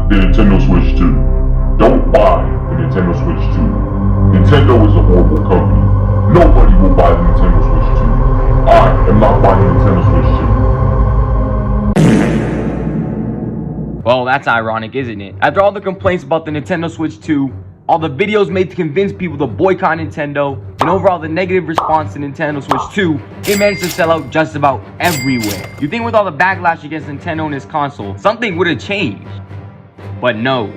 the Nintendo Switch 2. Don't buy the Nintendo Switch 2. Nintendo is a horrible company. Nobody will buy the Nintendo Switch 2. I am not buying the Nintendo Switch 2. Well, that's ironic, isn't it? After all the complaints about the Nintendo Switch 2, all the videos made to convince people to boycott Nintendo, and overall the negative response to Nintendo Switch 2, it managed to sell out just about everywhere. You think with all the backlash against Nintendo and its console, something would have changed. But no,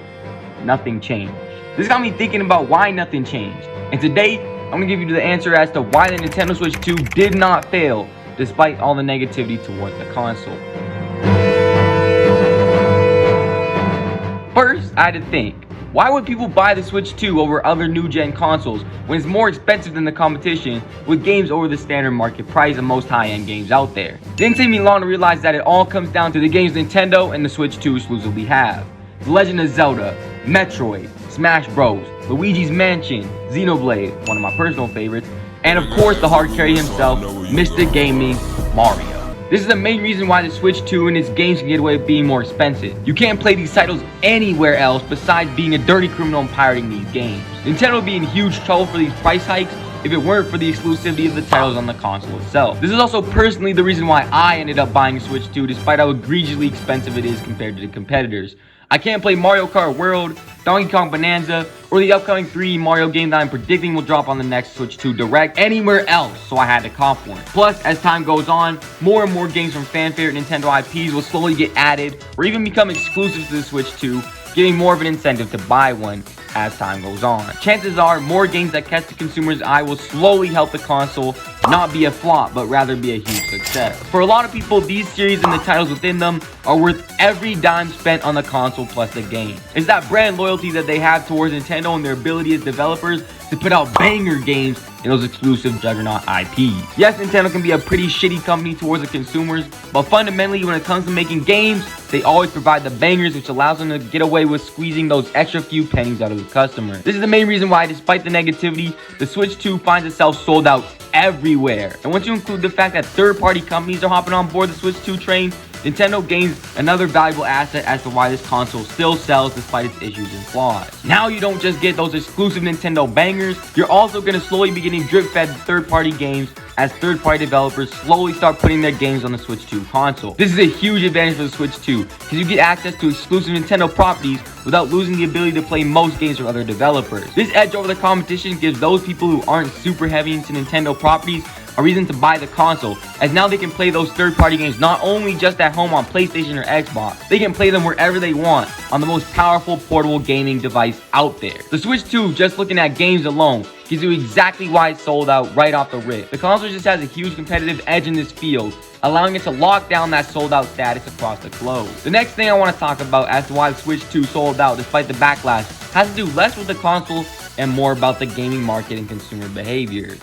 nothing changed. This got me thinking about why nothing changed. And today, I'm going to give you the answer as to why the Nintendo Switch 2 did not fail, despite all the negativity toward the console. First, I had to think, why would people buy the Switch 2 over other new-gen consoles when it's more expensive than the competition with games over the standard market price of most high-end games out there? It didn't take me long to realize that it all comes down to the games Nintendo and the Switch 2 exclusively have. The Legend of Zelda, Metroid, Smash Bros, Luigi's Mansion, Xenoblade, one of my personal favorites, and of course the hard carry himself, Mr. Gaming, Mario. This is the main reason why the Switch 2 and its games can get away with being more expensive. You can't play these titles anywhere else besides being a dirty criminal and pirating these games. Nintendo would be in huge trouble for these price hikes if it weren't for the exclusivity of the titles on the console itself. This is also personally the reason why I ended up buying a Switch 2 despite how egregiously expensive it is compared to the competitors. I can't play Mario Kart World, Donkey Kong Bonanza, or the upcoming 3D Mario game that I'm predicting will drop on the next Switch 2 Direct anywhere else, so I had to cop one. Plus, as time goes on, more and more games from fan favorite Nintendo IPs will slowly get added or even become exclusive to the Switch 2, giving more of an incentive to buy one as time goes on. Chances are, more games that catch the consumer's eye will slowly help the console not be a flop, but rather be a huge success. For a lot of people, these series and the titles within them are worth every dime spent on the console plus the game. It's that brand loyalty that they have towards Nintendo and their ability as developers to put out banger games in those exclusive juggernaut IPs. Yes, Nintendo can be a pretty shitty company towards the consumers, but fundamentally when it comes to making games, they always provide the bangers, which allows them to get away with squeezing those extra few pennies out of the customer. This is the main reason why, despite the negativity, the Switch 2 finds itself sold out everywhere. And once you include the fact that third-party companies are hopping on board the Switch 2 train, Nintendo gains another valuable asset as to why this console still sells despite its issues and flaws. Now you don't just get those exclusive Nintendo bangers, you're also going to slowly be getting drip-fed third-party games as third-party developers slowly start putting their games on the Switch 2 console. This is a huge advantage for the Switch 2 because you get access to exclusive Nintendo properties without losing the ability to play most games from other developers. This edge over the competition gives those people who aren't super heavy into Nintendo properties a reason to buy the console, as now they can play those third-party games not only just at home on PlayStation or Xbox, they can play them wherever they want on the most powerful portable gaming device out there. The Switch 2, just looking at games alone, gives you exactly why it's sold out right off the rip. The console just has a huge competitive edge in this field, allowing it to lock down that sold out status across the globe. The next thing I want to talk about as to why the Switch 2 sold out despite the backlash has to do less with the console and more about the gaming market and consumer behavior.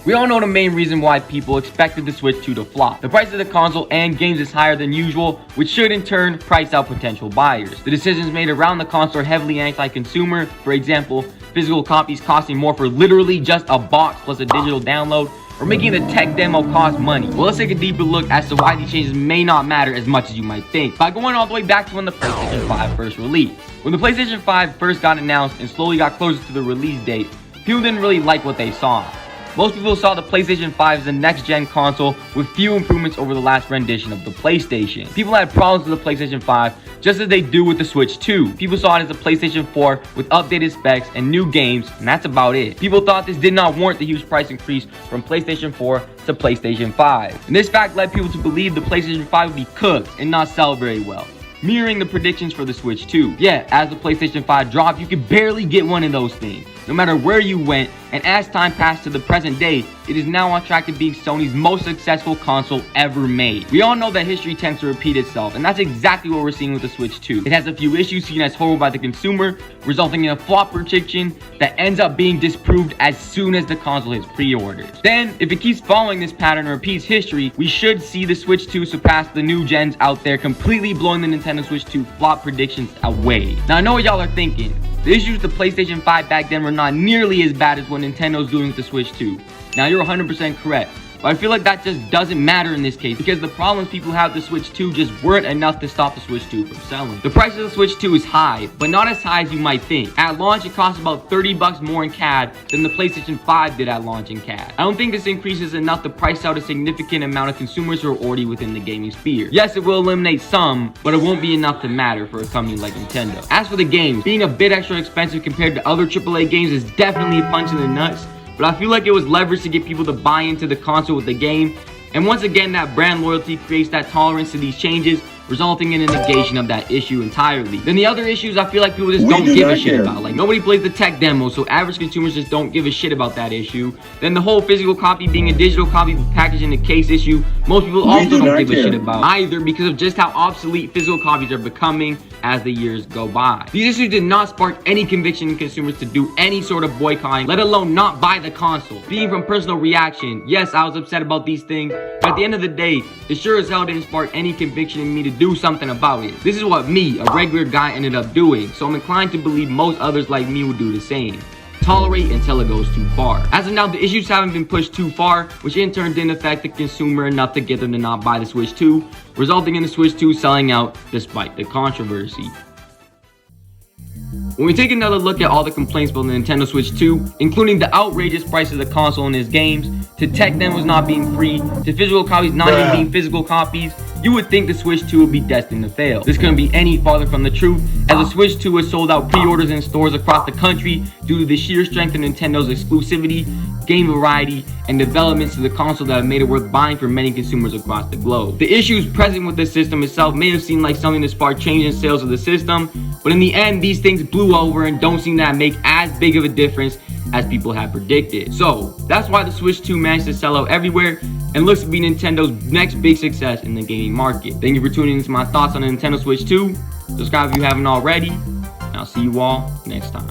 We all know the main reason why people expected the Switch 2 to flop. The price of the console and games is higher than usual, which should in turn price out potential buyers. The decisions made around the console are heavily anti-consumer. For example, physical copies costing more for literally just a box plus a digital download, or making the tech demo cost money. Well, let's take a deeper look as to why these changes may not matter as much as you might think, by going all the way back to when the PlayStation 5 first released. When the PlayStation 5 first got announced and slowly got closer to the release date, people didn't really like what they saw. Most people saw the PlayStation 5 as a next-gen console with few improvements over the last rendition of the PlayStation. People had problems with the PlayStation 5 just as they do with the Switch 2. People saw it as a PlayStation 4 with updated specs and new games, and that's about it. People thought this did not warrant the huge price increase from PlayStation 4 to PlayStation 5. And this fact led people to believe the PlayStation 5 would be cooked and not sell very well, mirroring the predictions for the Switch 2. Yeah, as the PlayStation 5 dropped, you could barely get one of those things, no matter where you went, and as time passed to the present day, it is now on track to being Sony's most successful console ever made. We all know that history tends to repeat itself, and that's exactly what we're seeing with the Switch 2. It has a few issues seen as horrible by the consumer, resulting in a flop prediction that ends up being disproved as soon as the console hits pre-orders. Then, if it keeps following this pattern and repeats history, we should see the Switch 2 surpass the new gens out there, completely blowing the Nintendo Switch 2 flop predictions away. Now, I know what y'all are thinking. The issues with the PlayStation 5 back then were not nearly as bad as what Nintendo's doing with the Switch 2. Now, you're 100% correct. But I feel like that just doesn't matter in this case because the problems people have with the Switch 2 just weren't enough to stop the Switch 2 from selling. The price of the Switch 2 is high, but not as high as you might think. At launch, it costs about $30 more in CAD than the PlayStation 5 did at launch in CAD. I don't think this increase is enough to price out a significant amount of consumers who are already within the gaming sphere. Yes, it will eliminate some, but it won't be enough to matter for a company like Nintendo. As for the games, being a bit extra expensive compared to other AAA games is definitely a punch in the nuts, but I feel like it was leverage to get people to buy into the console with the game, and once again that brand loyalty creates that tolerance to these changes, resulting in a negation of that issue entirely. Then the other issues I feel like people just don't give a shit about. Like nobody plays the tech demo, so average consumers just don't give a shit about that issue. Then the whole physical copy being a digital copy with packaged in the case issue, most people also don't give a shit about either because of just how obsolete physical copies are becoming as the years go by. These issues did not spark any conviction in consumers to do any sort of boycotting, let alone not buy the console. Being from personal reaction, yes, I was upset about these things, but at the end of the day, it sure as hell didn't spark any conviction in me to do something about it. This is what me, a regular guy, ended up doing, so I'm inclined to believe most others like me would do the same. Tolerate until it goes too far. As of now, the issues haven't been pushed too far, which in turn didn't affect the consumer enough to get them to not buy the Switch 2, resulting in the Switch 2 selling out despite the controversy. When we take another look at all the complaints about the Nintendo Switch 2, including the outrageous price of the console and its games, to tech demos not being free, to physical copies not even being physical copies, you would think the Switch 2 would be destined to fail. This couldn't be any farther from the truth, as the Switch 2 has sold out pre-orders in stores across the country due to the sheer strength of Nintendo's exclusivity, game variety, and developments to the console that have made it worth buying for many consumers across the globe. The issues present with the system itself may have seemed like something to spark change in sales of the system, but in the end, these things blew over and don't seem to make as big of a difference as people had predicted. So, that's why the Switch 2 managed to sell out everywhere and looks to be Nintendo's next big success in the gaming market. Thank you for tuning into my thoughts on the Nintendo Switch 2. Subscribe if you haven't already, and I'll see you all next time.